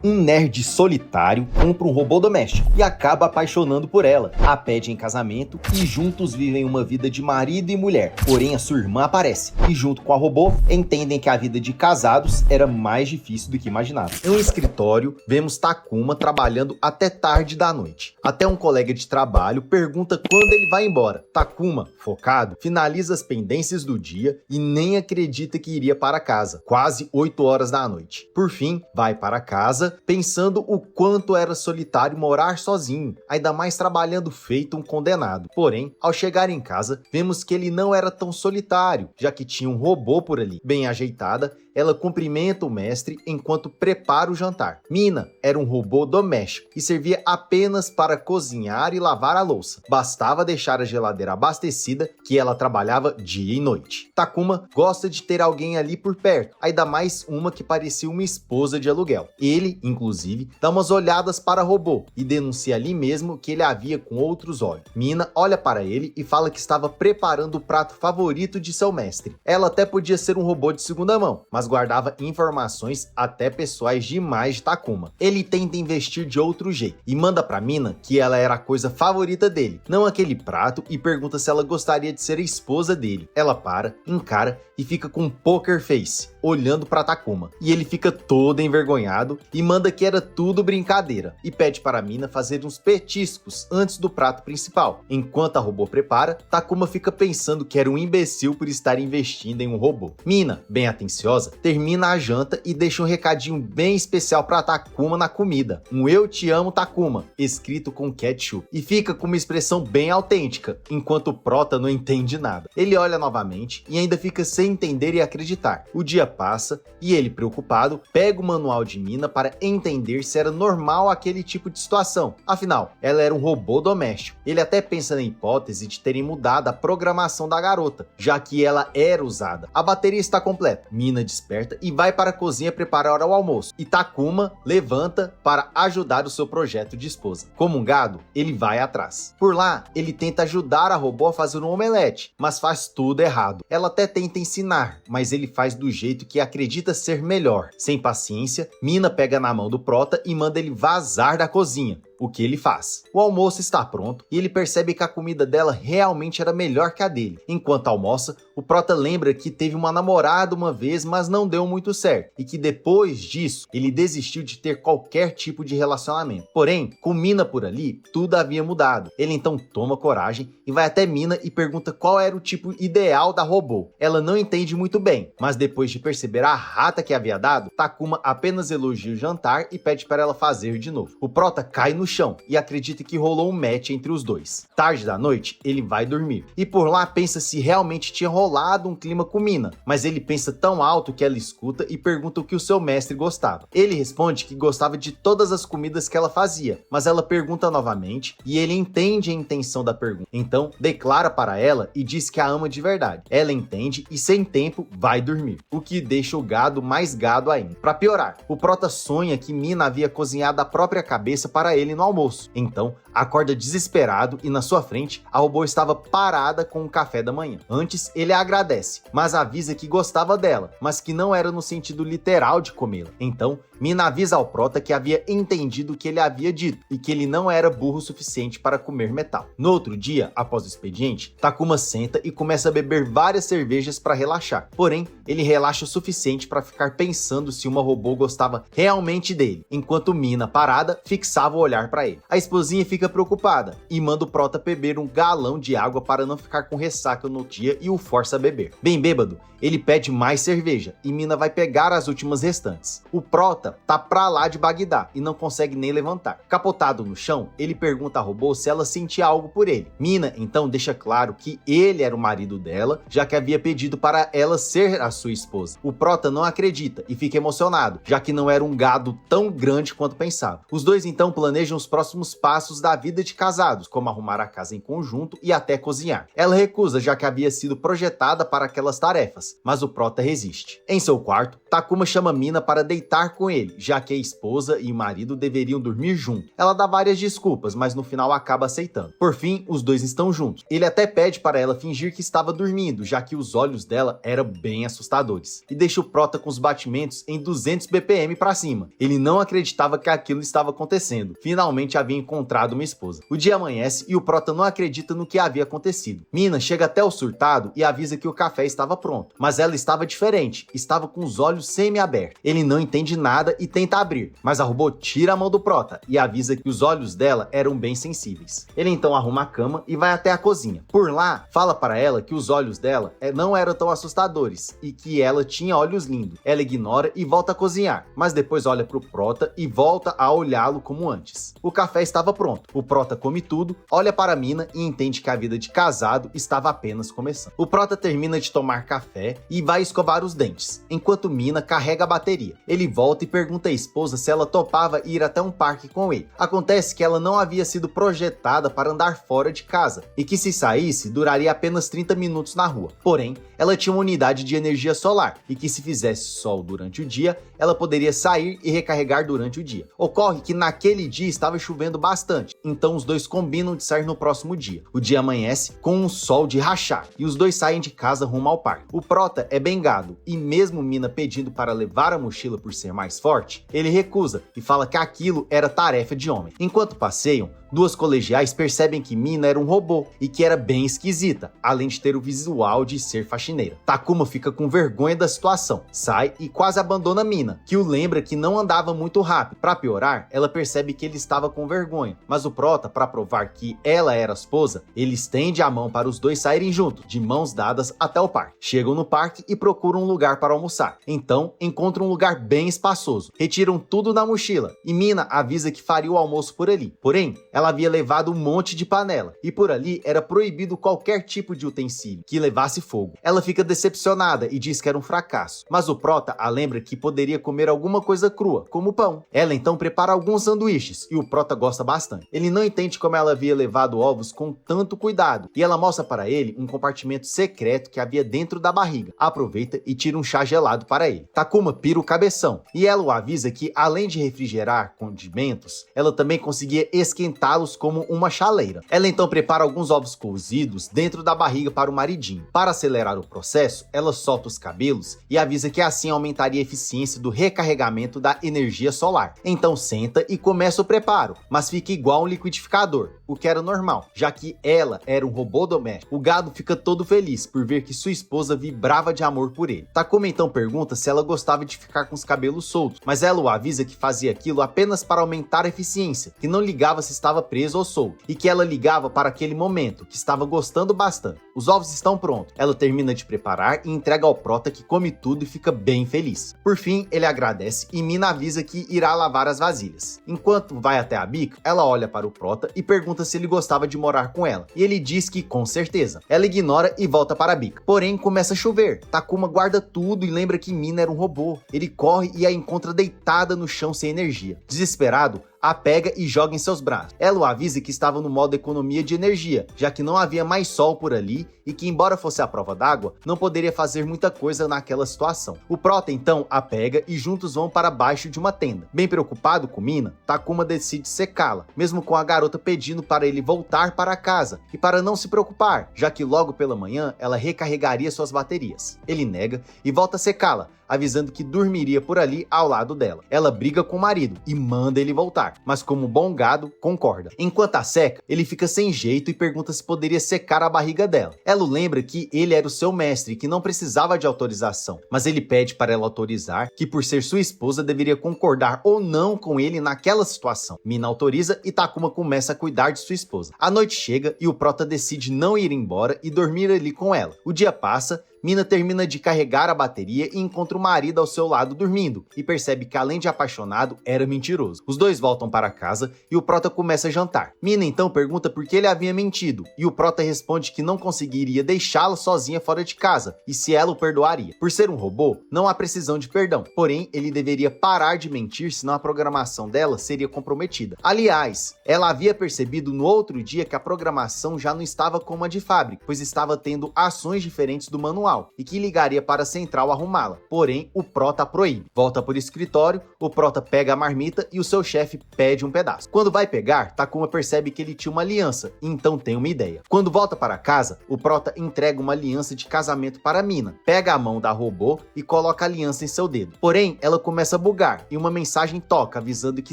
Um nerd solitário compra um robô doméstico e acaba apaixonando por ela. A pede em casamento e juntos vivem uma vida de marido e mulher. Porém, a sua irmã aparece e junto com a robô entendem que a vida de casados era mais difícil do que imaginavam. Em um escritório, vemos Takuma trabalhando até tarde da noite. Até um colega de trabalho pergunta quando ele vai embora. Takuma, focado, finaliza as pendências do dia e nem acredita que iria para casa. Quase 8 horas da noite. Por fim, vai para casa pensando o quanto era solitário morar sozinho, ainda mais trabalhando feito um condenado. Porém, ao chegar em casa, vemos que ele não era tão solitário, já que tinha um robô por ali. Bem ajeitada, ela cumprimenta o mestre enquanto prepara o jantar. Mina era um robô doméstico e servia apenas para cozinhar e lavar a louça. Bastava deixar a geladeira abastecida que ela trabalhava dia e noite. Takuma gosta de ter alguém ali por perto, ainda mais uma que parecia uma esposa de aluguel. Ele, inclusive, dá umas olhadas para o robô e denuncia ali mesmo que ele a via com outros olhos. Mina olha para ele e fala que estava preparando o prato favorito de seu mestre. Ela até podia ser um robô de segunda mão, mas guardava informações até pessoais demais de Takuma. Ele tenta investir de outro jeito e manda para Mina que ela era a coisa favorita dele, não aquele prato, e pergunta se ela gostaria de ser a esposa dele. Ela para, encara e fica com um poker face, olhando para Takuma. E ele fica todo envergonhado e manda que era tudo brincadeira e pede para Mina fazer uns petiscos antes do prato principal. Enquanto a robô prepara, Takuma fica pensando que era um imbecil por estar investindo em um robô. Mina, bem atenciosa, termina a janta e deixa um recadinho bem especial para Takuma na comida. Um "Eu te amo, Takuma", escrito com ketchup. E fica com uma expressão bem autêntica, enquanto o prota não entende nada. Ele olha novamente e ainda fica sem entender e acreditar. O dia passa e ele, preocupado, pega o manual de Mina para entender se era normal aquele tipo de situação. Afinal, ela era um robô doméstico. Ele até pensa na hipótese de terem mudado a programação da garota, já que ela era usada. A bateria está completa. Mina desperta e vai para a cozinha preparar o almoço. E Takuma levanta para ajudar o seu projeto de esposa. Como um gado, ele vai atrás. Por lá, ele tenta ajudar a robô a fazer um omelete, mas faz tudo errado. Ela até tenta ensinar, mas ele faz do jeito que acredita ser melhor. Sem paciência, Mina pega na mão do prota e manda ele vazar da cozinha. O que ele faz? O almoço está pronto e ele percebe que a comida dela realmente era melhor que a dele. Enquanto almoça, o prota lembra que teve uma namorada uma vez, mas não deu muito certo, e que depois disso, ele desistiu de ter qualquer tipo de relacionamento. Porém, com Mina por ali, tudo havia mudado. Ele então toma coragem e vai até Mina e pergunta qual era o tipo ideal da robô. Ela não entende muito bem, mas depois de perceber a rata que havia dado, Takuma apenas elogia o jantar e pede para ela fazer de novo. O prota cai no chão e acredita que rolou um match entre os dois. Tarde da noite, ele vai dormir e por lá pensa se realmente tinha rolado um clima com Mina, mas ele pensa tão alto que ela escuta e pergunta o que o seu mestre gostava. Ele responde que gostava de todas as comidas que ela fazia, mas ela pergunta novamente e ele entende a intenção da pergunta. Então, declara para ela e diz que a ama de verdade. Ela entende e sem tempo vai dormir, o que deixa o gado mais gado ainda. Para piorar, o prota sonha que Mina havia cozinhado a própria cabeça para ele no almoço. Então, acorda desesperado e na sua frente, a robô estava parada com o café da manhã. Antes, ele a agradece, mas avisa que gostava dela, mas que não era no sentido literal de comê-la. Então, Mina avisa ao prota que havia entendido o que ele havia dito e que ele não era burro o suficiente para comer metal. No outro dia, após o expediente, Takuma senta e começa a beber várias cervejas para relaxar. Porém, ele relaxa o suficiente para ficar pensando se uma robô gostava realmente dele, enquanto Mina, parada, fixava o olhar para ele. A esposinha fica preocupada e manda o prota beber um galão de água para não ficar com ressaca no dia e o força a beber. Bem bêbado, ele pede mais cerveja e Mina vai pegar as últimas restantes. O prota tá pra lá de Bagdá e não consegue nem levantar. Capotado no chão, ele pergunta à robô se ela sentia algo por ele. Mina então deixa claro que ele era o marido dela, já que havia pedido para ela ser a sua esposa. O prota não acredita e fica emocionado, já que não era um gado tão grande quanto pensava. Os dois então planejam os próximos passos da vida de casados, como arrumar a casa em conjunto e até cozinhar. Ela recusa, já que havia sido projetada para aquelas tarefas, mas o prota resiste. Em seu quarto, Takuma chama Mina para deitar com ele, já que a esposa e o marido deveriam dormir juntos. Ela dá várias desculpas, mas no final acaba aceitando. Por fim, os dois estão juntos. Ele até pede para ela fingir que estava dormindo, já que os olhos dela eram bem assustadores, e deixa o prota com os batimentos em 200 BPM para cima. Ele não acreditava que aquilo estava acontecendo. Finalmente havia encontrado uma esposa. O dia amanhece e o prota não acredita no que havia acontecido. Mina chega até o surtado e avisa que o café estava pronto, mas ela estava diferente, estava com os olhos semi-abertos. Ele não entende nada e tenta abrir, mas a robô tira a mão do prota e avisa que os olhos dela eram bem sensíveis. Ele então arruma a cama e vai até a cozinha. Por lá, fala para ela que os olhos dela não eram tão assustadores e que ela tinha olhos lindos. Ela ignora e volta a cozinhar, mas depois olha pro prota e volta a olhá-lo como antes. O café estava pronto. O prota come tudo, olha para Mina e entende que a vida de casado estava apenas começando. O prota termina de tomar café e vai escovar os dentes, enquanto Mina carrega a bateria. Ele volta e pergunta à esposa se ela topava ir até um parque com ele. Acontece que ela não havia sido projetada para andar fora de casa e que se saísse duraria apenas 30 minutos na rua. Porém, ela tinha uma unidade de energia solar e que se fizesse sol durante o dia, ela poderia sair e recarregar durante o dia. Ocorre que naquele dia estava chovendo bastante, então os dois combinam de sair no próximo dia. O dia amanhece com um sol de rachar e os dois saem de casa rumo ao parque. O prota é bem gado e mesmo Mina pedindo para levar a mochila por ser mais forte, ele recusa e fala que aquilo era tarefa de homem. Enquanto passeiam, duas colegiais percebem que Mina era um robô e que era bem esquisita, além de ter o visual de ser faxineira. Takuma fica com vergonha da situação, sai e quase abandona Mina, que o lembra que não andava muito rápido. Para piorar, ela percebe que ele estava com vergonha, mas o prota, para provar que ela era a esposa, ele estende a mão para os dois saírem juntos, de mãos dadas até o parque. Chegam no parque e procuram um lugar para almoçar. Então, encontram um lugar bem espaçoso, retiram tudo da mochila e Mina avisa que faria o almoço por ali. Porém, ela havia levado um monte de panela e por ali era proibido qualquer tipo de utensílio que levasse fogo. Ela fica decepcionada e diz que era um fracasso, mas o prota a lembra que poderia comer alguma coisa crua, como pão. Ela então prepara alguns sanduíches e o prota gosta bastante. Ele não entende como ela havia levado ovos com tanto cuidado e ela mostra para ele um compartimento secreto que havia dentro da barriga. Aproveita e tira um chá gelado para ele. Takuma pira o cabeção e ela o avisa que além de refrigerar condimentos, ela também conseguia esquentá-los como uma chaleira. Ela então prepara alguns ovos cozidos dentro da barriga para o maridinho. Para acelerar o processo, ela solta os cabelos e avisa que assim aumentaria a eficiência do recarregamento da energia solar. Então senta e começa o preparo, mas fica igual um liquidificador, o que era normal, já que ela era um robô doméstico. O gado fica todo feliz por ver que sua esposa vibrava de amor por ele. Takuma então pergunta se ela gostava de ficar com os cabelos soltos, mas ela o avisa que fazia aquilo apenas para aumentar a eficiência, que não ligava se estava preso ou solto, e que ela ligava para aquele momento, que estava gostando bastante. Os ovos estão prontos. Ela termina de preparar e entrega ao prota, que come tudo e fica bem feliz. Por fim, ele agradece e Mina avisa que irá lavar as vasilhas. Enquanto vai até a bica, ela olha para o prota e pergunta se ele gostava de morar com ela, e ele diz que com certeza. Ela ignora e volta para a bica. Porém, começa a chover. Takuma guarda tudo e lembra que Mina era um robô. Ele corre e a encontra deitada no chão sem energia. Desesperado, a pega e joga em seus braços. Ela o avisa que estava no modo economia de energia, já que não havia mais sol por ali e que, embora fosse a prova d'água, não poderia fazer muita coisa naquela situação. O prota então a pega e juntos vão para baixo de uma tenda. Bem preocupado com Mina, Takuma decide secá-la, mesmo com a garota pedindo para ele voltar para casa e para não se preocupar, já que logo pela manhã ela recarregaria suas baterias. Ele nega e volta a secá-la, avisando que dormiria por ali ao lado dela. Ela briga com o marido e manda ele voltar, mas como bom gado, concorda. Enquanto a seca, ele fica sem jeito e pergunta se poderia secar a barriga dela. Ela o lembra que ele era o seu mestre e que não precisava de autorização, mas ele pede para ela autorizar, que por ser sua esposa deveria concordar ou não com ele naquela situação. Mina autoriza e Takuma começa a cuidar de sua esposa. A noite chega e o prota decide não ir embora e dormir ali com ela. O dia passa, Mina termina de carregar a bateria e encontra o marido ao seu lado dormindo, e percebe que além de apaixonado, era mentiroso. Os dois voltam para casa e o Prota começa a jantar. Mina então pergunta por que ele havia mentido, e o Prota responde que não conseguiria deixá-la sozinha fora de casa, e se ela o perdoaria. Por ser um robô, não há precisão de perdão, porém ele deveria parar de mentir, senão a programação dela seria comprometida. Aliás, ela havia percebido no outro dia que a programação já não estava como a de fábrica, pois estava tendo ações diferentes do manual, e que ligaria para a central arrumá-la. Porém, o Prota proíbe. Volta por escritório, o Prota pega a marmita e o seu chefe pede um pedaço. Quando vai pegar, Takuma percebe que ele tinha uma aliança, e então tem uma ideia. Quando volta para casa, o Prota entrega uma aliança de casamento para Mina, pega a mão da robô e coloca a aliança em seu dedo. Porém, ela começa a bugar, e uma mensagem toca avisando que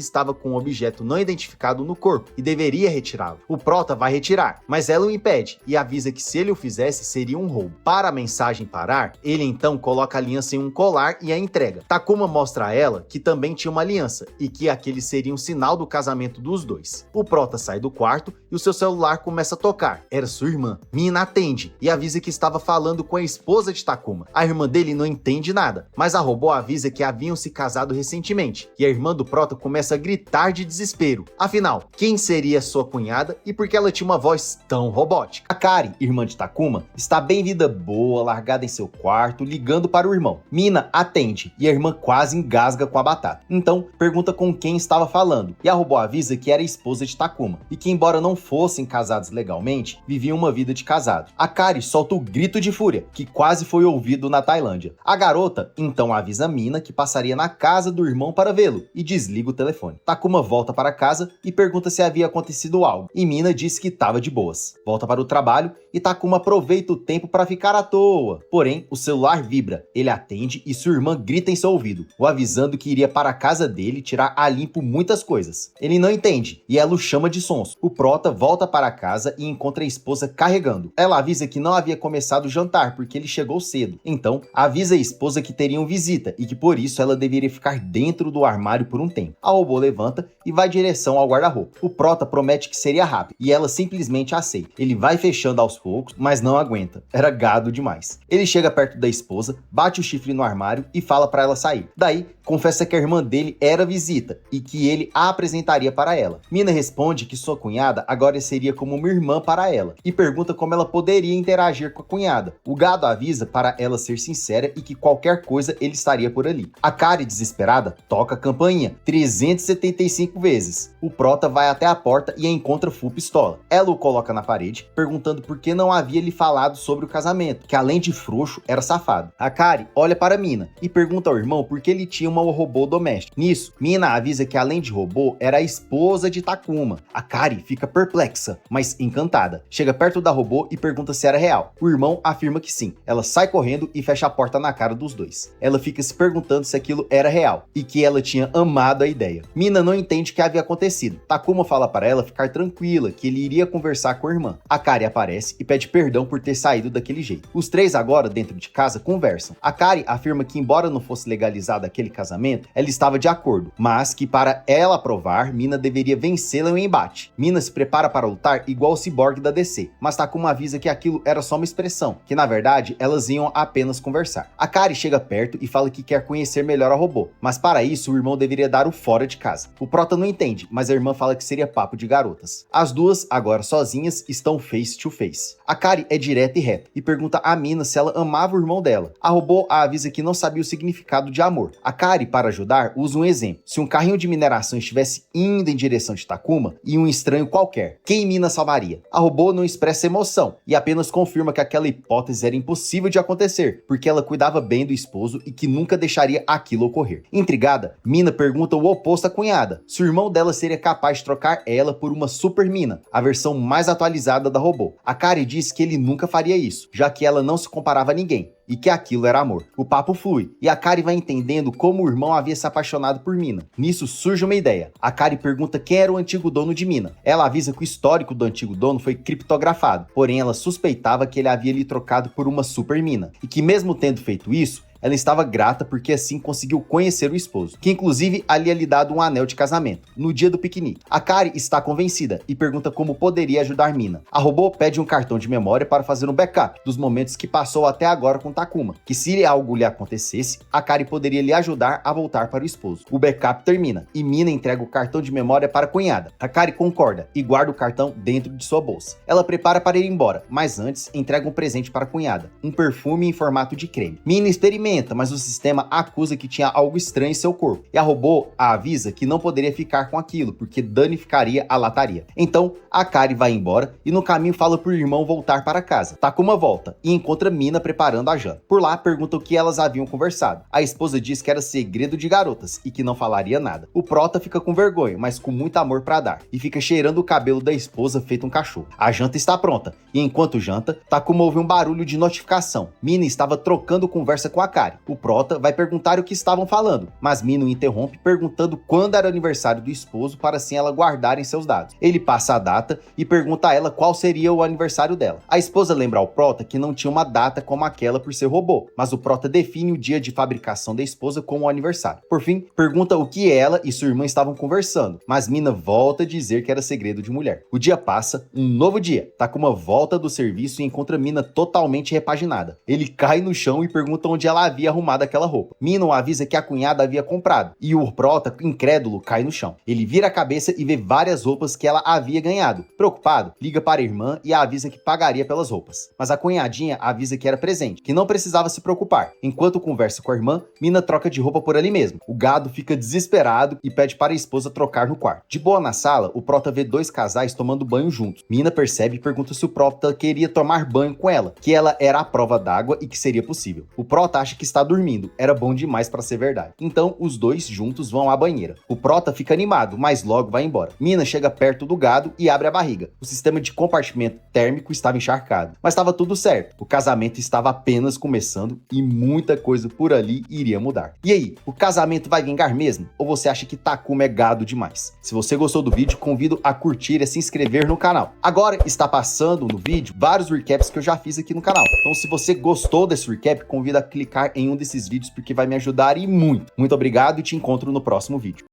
estava com um objeto não identificado no corpo e deveria retirá-lo. O Prota vai retirar, mas ela o impede e avisa que se ele o fizesse, seria um roubo. Para a mensagem parar, ele então coloca a aliança em um colar e a entrega. Takuma mostra a ela que também tinha uma aliança e que aquele seria um sinal do casamento dos dois. O Prota sai do quarto e o seu celular começa a tocar. Era sua irmã. Mina atende e avisa que estava falando com a esposa de Takuma. A irmã dele não entende nada, mas a robô avisa que haviam se casado recentemente, e a irmã do Prota começa a gritar de desespero. Afinal, quem seria sua cunhada e por que ela tinha uma voz tão robótica? A Kari, irmã de Takuma, está bem vida boa, largada em seu quarto, ligando para o irmão. Mina atende e a irmã quase engasga com a batata. Então, pergunta com quem estava falando, e a robô avisa que era a esposa de Takuma, e que embora não fossem casados legalmente, viviam uma vida de casado. A Kari solta o grito de fúria, que quase foi ouvido na Tailândia. A garota então avisa Mina que passaria na casa do irmão para vê-lo, e desliga o telefone. Takuma volta para casa e pergunta se havia acontecido algo, e Mina diz que estava de boas. Volta para o trabalho e Takuma aproveita o tempo para ficar à toa. Porém, o celular vibra, ele atende e sua irmã grita em seu ouvido, o avisando que iria para a casa dele tirar a limpo muitas coisas. Ele não entende e ela o chama de sonso. O Prota volta para casa e encontra a esposa carregando. Ela avisa que não havia começado o jantar porque ele chegou cedo. Então, avisa a esposa que teriam visita e que por isso ela deveria ficar dentro do armário por um tempo. A robô levanta e vai em direção ao guarda-roupa. O Prota promete que seria rápido e ela simplesmente aceita. Ele vai fechando aos poucos, mas não aguenta. Era gado demais. Ele chega perto da esposa, bate o chifre no armário e fala para ela sair. Daí, confessa que a irmã dele era visita e que ele a apresentaria para ela. Mina responde que sua cunhada agora seria como uma irmã para ela e pergunta como ela poderia interagir com a cunhada. O gado avisa para ela ser sincera e que qualquer coisa ele estaria por ali. A Kari, desesperada, toca a campainha 375 vezes. O Prota vai até a porta e a encontra full pistola. Ela o coloca na parede, perguntando por que não havia lhe falado sobre o casamento, que além de frouxo, era safado. A Kari olha para Mina e pergunta ao irmão por que ele tinha uma robô doméstica. Nisso, Mina avisa que além de robô, era a esposa de Takuma. A Kari fica perplexa, mas encantada. Chega perto da robô e pergunta se era real. O irmão afirma que sim. Ela sai correndo e fecha a porta na cara dos dois. Ela fica se perguntando se aquilo era real e que ela tinha amado a ideia. Mina não entende o que havia acontecido. Takuma fala para ela ficar tranquila, que ele iria conversar com a irmã. A Kari aparece e pede perdão por ter saído daquele jeito. Os três agora, dentro de casa, conversam. A Kari afirma que embora não fosse legalizado aquele casamento, ela estava de acordo, mas que para ela aprovar, Mina deveria vencê-la em um embate. Mina se prepara para lutar igual o Cyborg da DC, mas Takuma avisa que aquilo era só uma expressão, que na verdade elas iam apenas conversar. A Kari chega perto e fala que quer conhecer melhor a robô, mas para isso o irmão deveria dar o fora de casa. O Prota não entende, mas a irmã fala que seria papo de garotas. As duas, agora sozinhas, estão face to face. A Kari é direta e reta e pergunta a Mina se ela amava o irmão dela. A robô a avisa que não sabia o significado de amor. A Kari, para ajudar, usa um exemplo. Se um carrinho de mineração estivesse indo em direção de Takuma e um estranho qualquer, quem Mina salvaria? A robô não expressa emoção e apenas confirma que aquela hipótese era impossível de acontecer, porque ela cuidava bem do esposo e que nunca deixaria aquilo ocorrer. Intrigada, Mina pergunta o oposto à cunhada, se o irmão dela seria capaz de trocar ela por uma Super Mina, a versão mais atualizada da robô. A Kari diz que ele nunca faria isso, já que ela não se comparava a ninguém, e que aquilo era amor. O papo flui, e a Kari vai entendendo como o irmão havia se apaixonado por Mina. Nisso surge uma ideia. A Kari pergunta quem era o antigo dono de Mina. Ela avisa que o histórico do antigo dono foi criptografado, porém ela suspeitava que ele havia lhe trocado por uma Super Mina, e que mesmo tendo feito isso, Ela estava grata porque assim conseguiu conhecer o esposo, que inclusive havia lhe dado um anel de casamento, no dia do piquenique. Akari está convencida e pergunta como poderia ajudar Mina. A robô pede um cartão de memória para fazer um backup dos momentos que passou até agora com Takuma, que se algo lhe acontecesse, Akari poderia lhe ajudar a voltar para o esposo. O backup termina e Mina entrega o cartão de memória para a cunhada. Akari concorda e guarda o cartão dentro de sua bolsa. Ela prepara para ir embora, mas antes entrega um presente para a cunhada, um perfume em formato de creme. Mina experimenta, mas o sistema acusa que tinha algo estranho em seu corpo, e a robô a avisa que não poderia ficar com aquilo, porque danificaria a lataria. Então, Akari vai embora e no caminho fala pro irmão voltar para casa. Takuma volta e encontra Mina preparando a janta. Por lá, pergunta o que elas haviam conversado. A esposa diz que era segredo de garotas e que não falaria nada. O prota fica com vergonha, mas com muito amor para dar, e fica cheirando o cabelo da esposa feito um cachorro. A janta está pronta, e enquanto janta, Takuma ouve um barulho de notificação. Mina estava trocando conversa com Akari. O prota vai perguntar o que estavam falando, mas Mina o interrompe perguntando quando era o aniversário do esposo para assim ela guardar em seus dados. Ele passa a data e pergunta a ela qual seria o aniversário dela. A esposa lembra ao prota que não tinha uma data como aquela por ser robô, mas o prota define o dia de fabricação da esposa como o aniversário. Por fim, pergunta o que ela e sua irmã estavam conversando, mas Mina volta a dizer que era segredo de mulher. O dia passa, um novo dia. Takuma volta do serviço e encontra Mina totalmente repaginada. Ele cai no chão e pergunta onde ela havia arrumado aquela roupa. Mina o avisa que a cunhada havia comprado, e o prota, incrédulo, cai no chão. Ele vira a cabeça e vê várias roupas que ela havia ganhado. Preocupado, liga para a irmã e a avisa que pagaria pelas roupas. Mas a cunhadinha avisa que era presente, que não precisava se preocupar. Enquanto conversa com a irmã, Mina troca de roupa por ali mesmo. O gado fica desesperado e pede para a esposa trocar no quarto. De boa na sala, o prota vê dois casais tomando banho juntos. Mina percebe e pergunta se o prota queria tomar banho com ela, que ela era a prova d'água e que seria possível. O prota acha que está dormindo, era bom demais para ser verdade. Então, os dois juntos vão à banheira. O prota fica animado, mas logo vai embora. Mina chega perto do gado e abre a barriga. O sistema de compartimento térmico estava encharcado, mas estava tudo certo. O casamento estava apenas começando e muita coisa por ali iria mudar. E aí, o casamento vai vingar mesmo? Ou você acha que Takuma é gado demais? Se você gostou do vídeo, convido a curtir e a se inscrever no canal. Agora está passando no vídeo vários recaps que eu já fiz aqui no canal. Então, se você gostou desse recap, convido a clicar em um desses vídeos porque vai me ajudar e muito. Muito obrigado e te encontro no próximo vídeo.